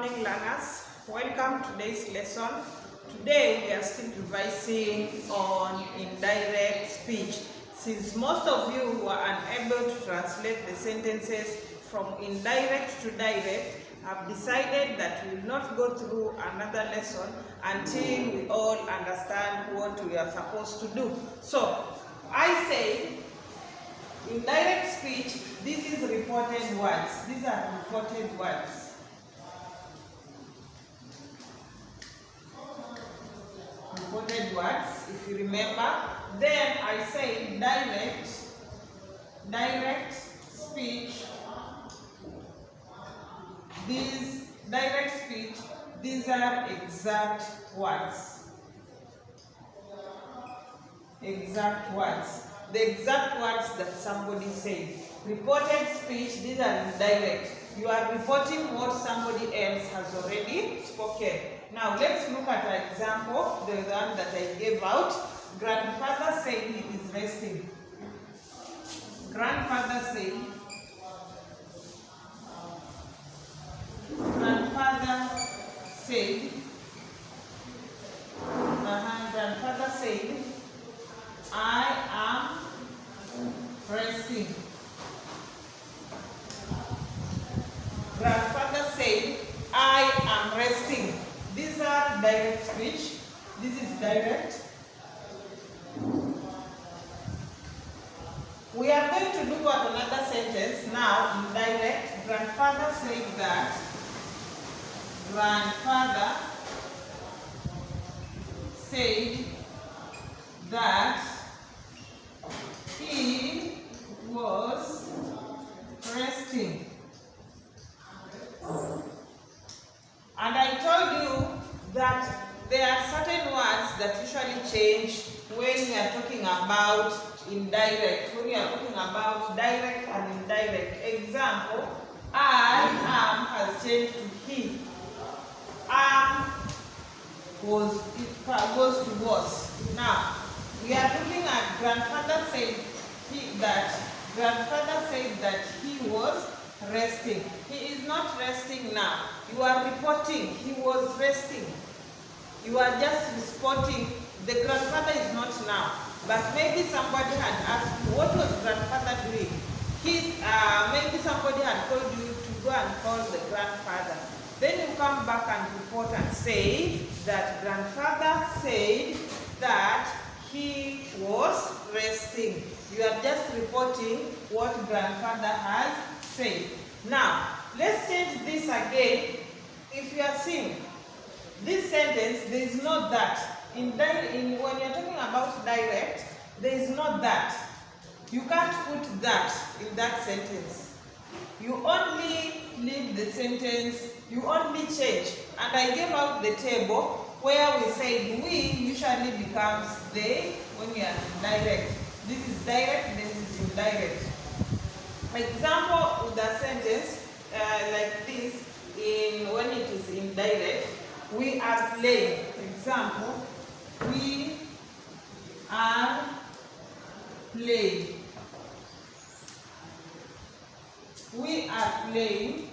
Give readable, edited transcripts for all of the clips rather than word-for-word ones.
morning, learners. Welcome to today's lesson. Today we are still revising on indirect speech. Since most of you were unable to translate the sentences from indirect to direct, I've decided that we will not go through another lesson until we all understand what we are supposed to do. So, I say indirect speech, this is reported words. These are reported words. Reported words, if you remember. Then I say direct speech. These direct speech, these are exact words. Exact words. The exact words that somebody said. Reported speech, these are indirect. You are reporting what somebody else has already spoken. Now let's look at an example, the one that I gave out. Grandfather said he is resting. Grandfather said grandfather said I am resting. Grandfather said I am resting. These are direct speech. This is direct. We are going to look at another sentence now, indirect. Grandfather said that. Grandfather said that he was resting. And I told you that there are certain words that usually change when we are talking about indirect, when we are talking about direct and indirect. Example, I am has changed to he. Am goes to was. Now, we are looking at grandfather said grandfather said that he was resting. He is not resting now. You are reporting he was resting. You are just reporting the grandfather is not now. But maybe somebody had asked you, what was grandfather doing? Maybe somebody had told you to go and call the grandfather. Then you come back and report and say that grandfather said that he was resting. You are just reporting what grandfather has said. Now, let's change this again. If you are seeing this sentence, there is no that. When you are talking about direct, there is no that. You can't put that in that sentence. You only leave the sentence, you only change. And I gave out the table where we said we usually becomes they when we are indirect. This is direct, this is indirect. Example with a sentence like this, when it is indirect, we are playing. Example, we are playing. We are playing,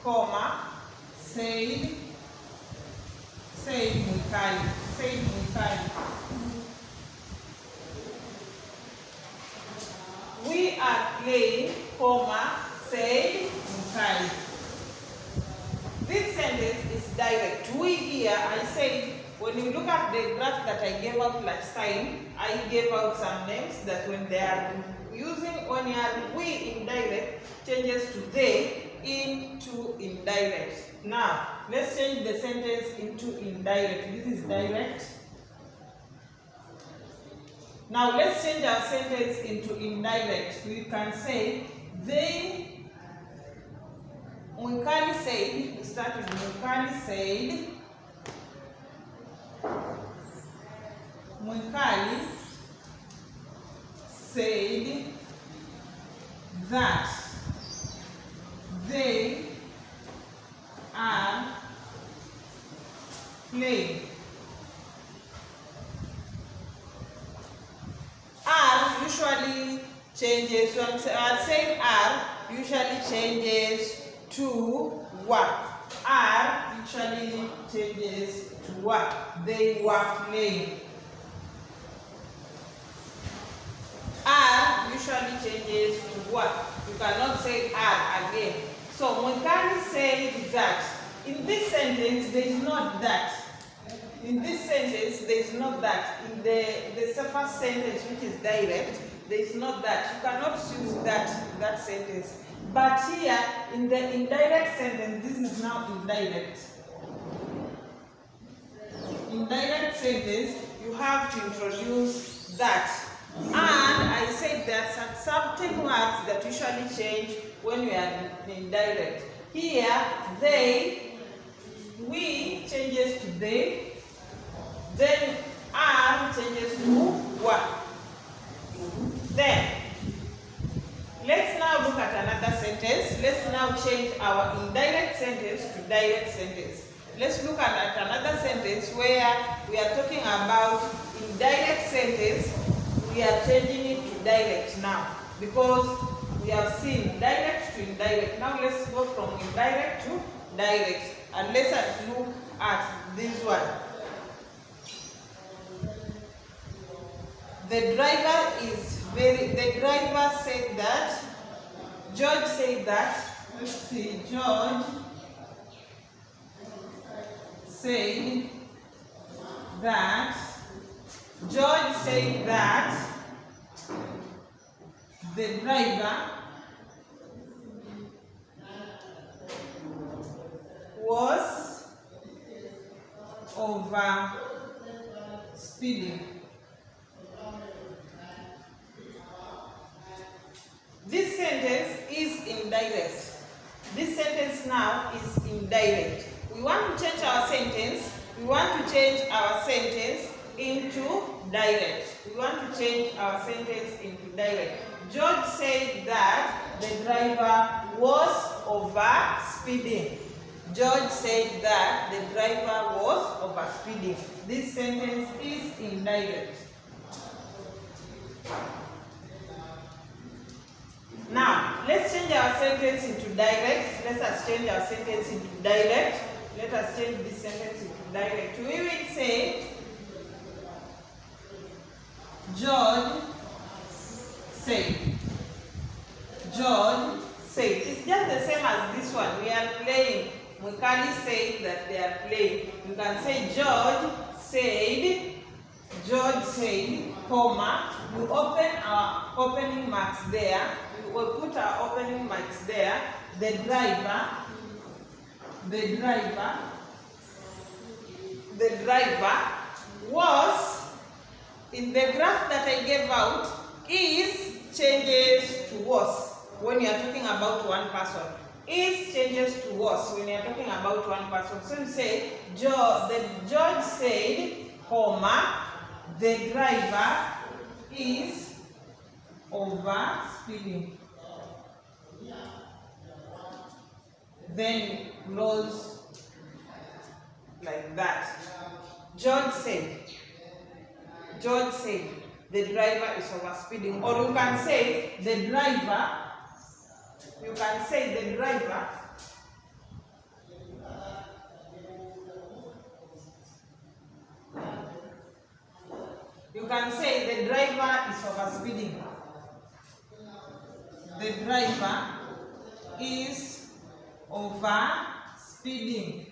comma, said Mikhail. Said Mikhail. We are playing, comma, said Mikhail. This sentence is direct. We here, I said, when you look at the graph that I gave out last time, I gave out some names that when they are when you are we indirect, changes to they into indirect. Now, let's change the sentence into indirect. This is direct. Now, let's change our sentence into indirect. We can say, Mikhail said, we start with Mikhail said, Mikhail said that they are playing. R usually changes, so I'm saying R usually changes to what? are usually changes to were. They were playing. Are usually changes to were. You cannot say are again. So we can say that. In this sentence, there is not that. In this sentence, there is not that. In the first sentence, which is direct, there is not that. You cannot use that in that sentence. But here, in the indirect sentence, this is now indirect. Indirect sentence, you have to introduce that. And I said that certain words that usually change when we are indirect. Here, they, we changes to they, then are changes to were. Then, let's now look at another sentence. Let's now change our indirect sentence to direct sentence. Let's look at another sentence where we are talking about indirect sentence. We are changing it to direct now because we have seen direct to indirect. Now let's go from indirect to direct, and let's look at this one. The driver said that, George said that, let's see, George said that, George said that the driver was over speeding. This sentence is indirect. This sentence now is indirect. We want to change our sentence. We want to change our sentence into direct. We want to change our sentence into direct. George said that the driver was over speeding. George said that the driver was over speeding. This sentence is indirect. Now, let's change our sentence into direct. Let us change our sentence into direct. Let us change this sentence into direct. We will say, George said. George said. It's just the same as this one. We are playing. We can't say that they are playing. You can say George said. George said, comma. You open our opening marks there. We will put our opening marks there. The driver was, in the graph that I gave out, is changes to was when you are talking about one person. Is changes to was when you are talking about one person. So you say, George said, comma, the driver is over speeding. Then close like that. George said, the driver is over speeding. Or you can say, the driver, you can say the driver is over speeding. The driver is over speeding.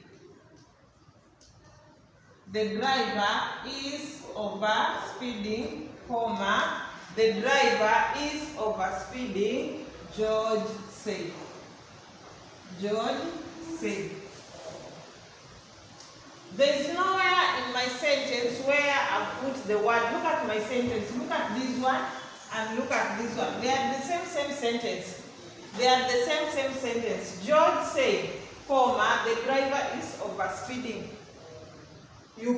The driver is over speeding, comma, the driver is over speeding, George said. George said. There is nowhere in my sentence where I put the word. Look at my sentence. Look at this one and look at this one. They are the same sentence. They are the same sentence. George said, comma, the driver is over speeding. You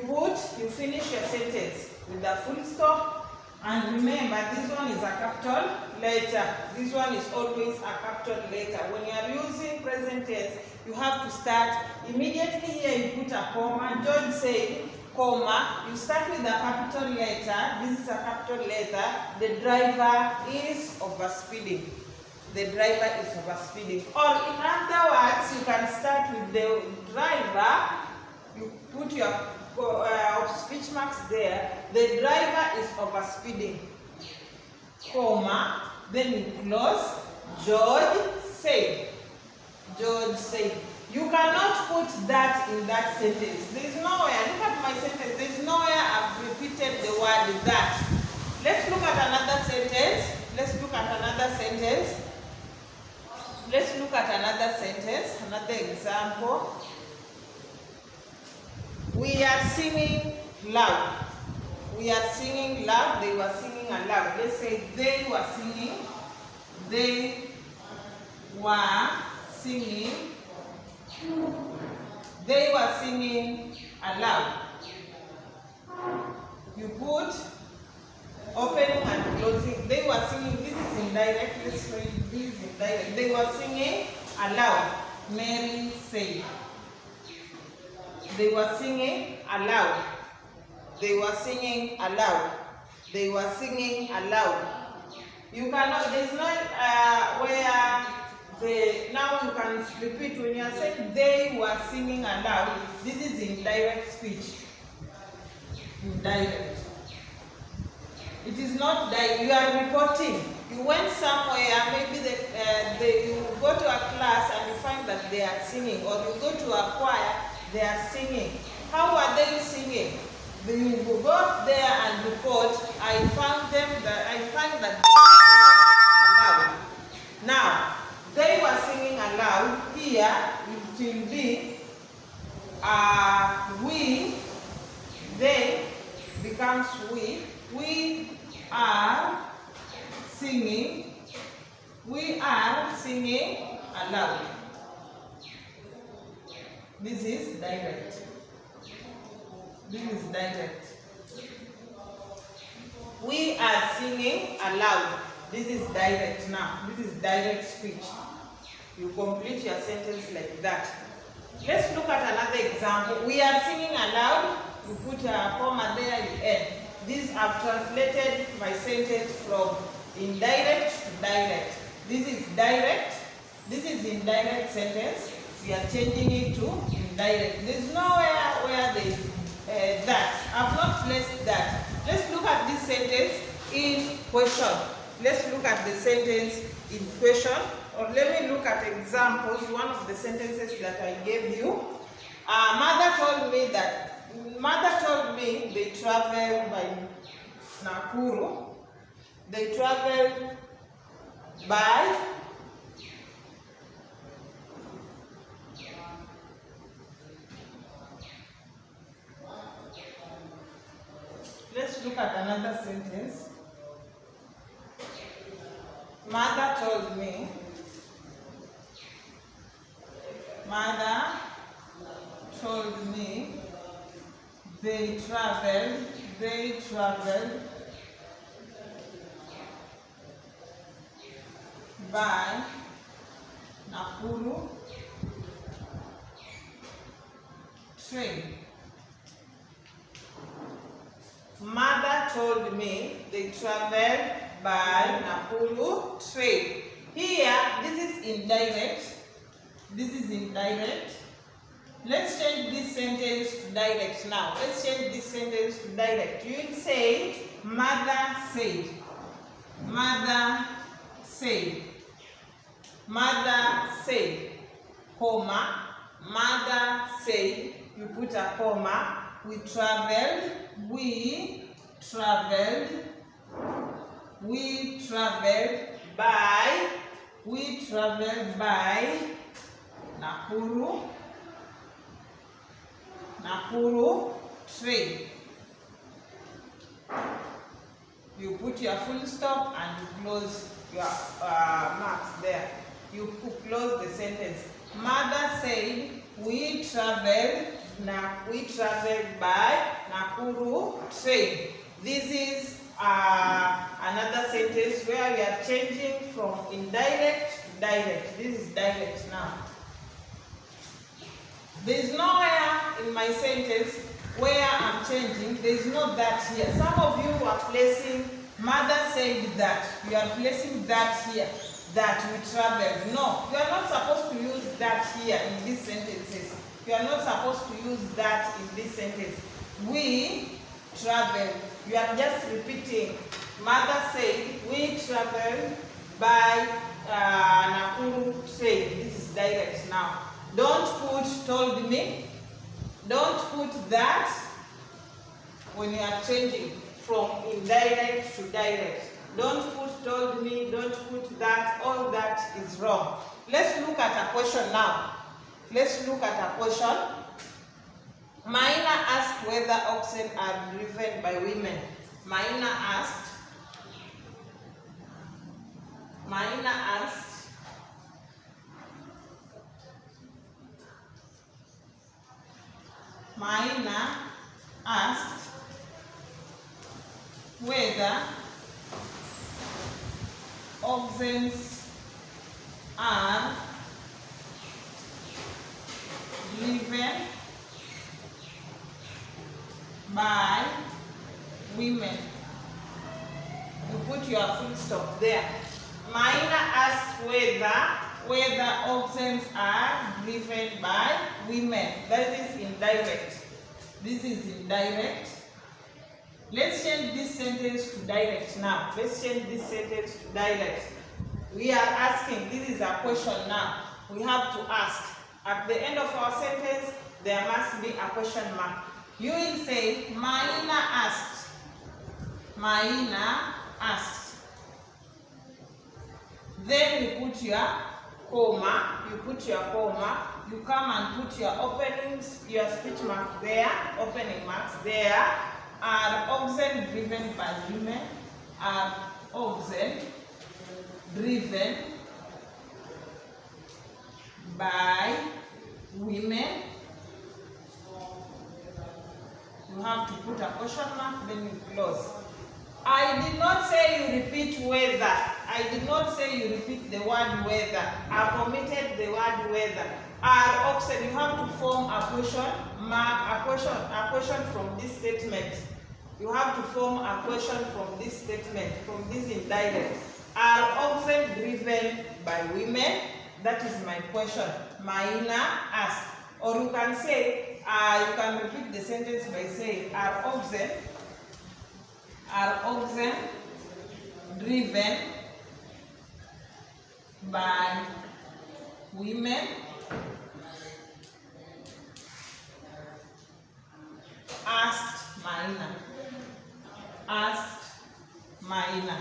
finish your sentence with a full stop. And remember, this one is a capital letter. This one is always a capital letter. When you are using present tense, you have to start immediately here. You put a comma. George said, comma. You start with a capital letter. This is a capital letter. The driver is over speeding. the driver is overspeeding. Or in other words, you can start with the driver, you put your speech marks there, the driver is overspeeding, comma, then you close, George said. George said. You cannot put that in that sentence. There is nowhere, look at my sentence, there is nowhere I've repeated the word that. Let's look at another sentence. Let's look at another sentence. Let's look at another sentence, another example. We are singing loud. We are singing loud. They were singing aloud. Let's say they were singing. They were singing. They were singing aloud. You put opening and closing. They were singing. This is indirect. Let's read this indirect. They were singing aloud. Mary said. They were singing aloud. They were singing aloud. They were singing aloud. You cannot, there's not where now you can repeat when you are saying they were singing aloud. This is indirect speech. Indirect. It is not that you are reporting. You went somewhere, maybe you go to a class and you find that they are singing, or you go to a choir, they are singing. How are they singing? You go there and report, I find that aloud. Now, they were singing aloud. Here it will be we, they becomes we. We are singing. We are singing aloud. This is direct. This is direct. We are singing aloud. This is direct now. This is direct speech. You complete your sentence like that. Let's look at another example. We are singing aloud. You put a comma there, you end. This I've translated my sentence from indirect to direct. This is direct. This is indirect sentence. We are changing it to indirect. There is nowhere where there is that. I've not placed that. Let's look at this sentence in question. Let's look at the sentence in question. Or let me look at examples. One of the sentences that I gave you. Mother told me they travel by Nakuru. They travel by let's look at another sentence. Mother told me they traveled by Nakuru train. Mother told me they traveled by Nakuru train. Here, this is indirect. This is indirect. Let's change this sentence to direct now. Let's change this sentence to direct. You will say, mother said. Mother said. Mother said. Comma. Mother said. You put a comma. We traveled. We traveled by Nakuru train. You put your full stop and you close your marks there. You close the sentence. Mother said we traveled by Nakuru train. This is another sentence where we are changing from indirect to direct. This is direct now. There is nowhere in my sentence where I'm changing. There is no that here. Some of you are placing mother said that. You are placing that here. that we traveled. No, you are not supposed to use that here in these sentences. You are not supposed to use that in this sentence. We traveled. You are just repeating. Mother said, we traveled by Nakuru train. This is direct now. Don't put told me. Don't put that when you are changing from indirect to direct. Don't put told me, don't put that. All that is wrong. Let's look at a question now. Let's look at a question. Maina asked whether oxen are driven by women. Maina asked. Maina asked. Maina asked whether oxen are driven by women. You put your full stop there. Maina asked whether oxen are driven by women. That is indirect. This is indirect. Let's change this sentence to direct now. Let's change this sentence to direct. We are asking, this is a question now. We have to ask. At the end of our sentence, there must be a question mark. You will say, Maina asked. Maina asked. Then you put your comma. You put your comma. You come and put your your speech mark there, opening marks there. Are oxen driven by women? Are oxen driven by women? You have to put a question mark, then you close. I did not say you repeat whether. I did not say you repeat the word whether. I omitted the word whether. Are oxen, you have to form a question mark, a question from this statement. You have to form a question from this statement, from this indirect. Are oxen driven by women? That is my question. Maina asked. Or you can say, you can repeat the sentence by saying, are oxen driven by women? Asked Maina. Asked Maina.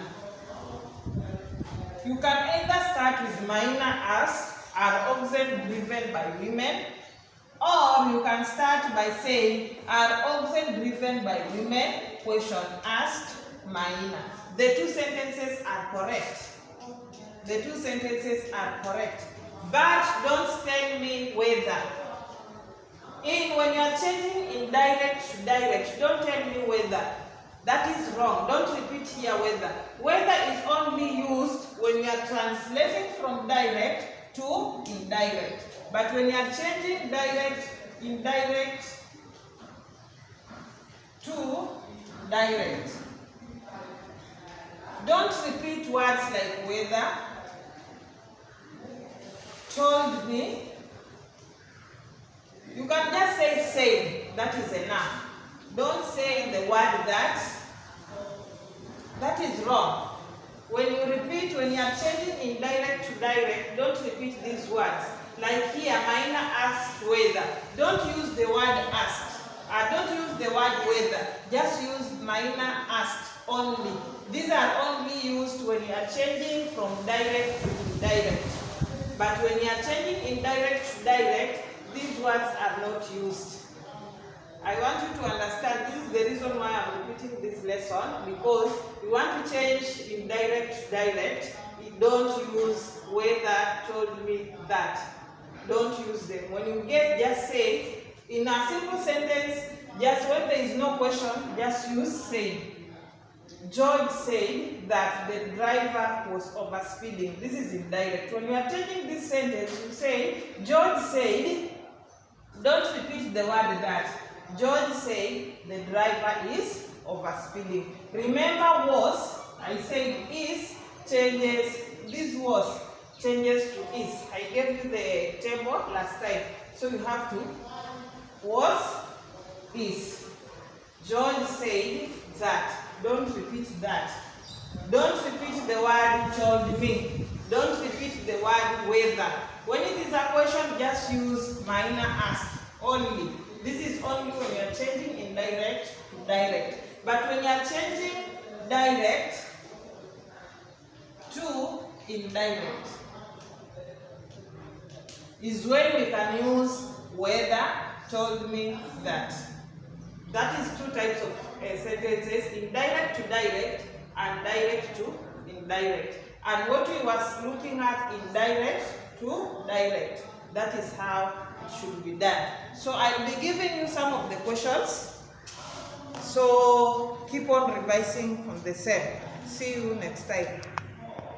You can either start with Maina asked, are oxen driven by women? Or you can start by saying, are oxen driven by women? Question asked Maina. The two sentences are correct. The two sentences are correct. But don't tell me whether. When you are changing indirect to direct, don't tell me whether. That is wrong. Don't repeat here whether. Whether is only used when you are translating from direct to indirect. But when you are changing indirect to direct, don't repeat words like whether, told me. You can just say same. That is enough. Don't say the word that. That is wrong. When you repeat, when you are changing indirect to direct, don't repeat these words. Like here, Maina asked whether. Don't use the word asked. Don't use the word whether. Just use Maina asked only. These are only used when you are changing from direct to indirect. But when you are changing indirect to direct, these words are not used. I want you to understand this is the reason why I'm repeating this lesson, because you want to change indirect to direct. You don't use whether, told me, that. Don't use them. When you get, just say, in a simple sentence, just when there is no question, just use say. George said that the driver was overspeeding. This is indirect. When you are changing this sentence, you say, George said, don't repeat the word that. George said the driver is overspeeding. Remember was, I said is, changes this was changes to is. I gave you the table last time. So you have to was, is. George said that. Don't repeat that. Don't repeat the word told me. Don't repeat the word whether. When it is a question, just use minor ask only. This is only when you are changing indirect to direct. But when you are changing direct to indirect is when we can use whether, told me that. That is two types of sentences, indirect to direct and direct to indirect. And what we was looking at, indirect to direct. That is how it should be done. So I'll be giving you some of the questions. So keep on revising on the same. See you next time.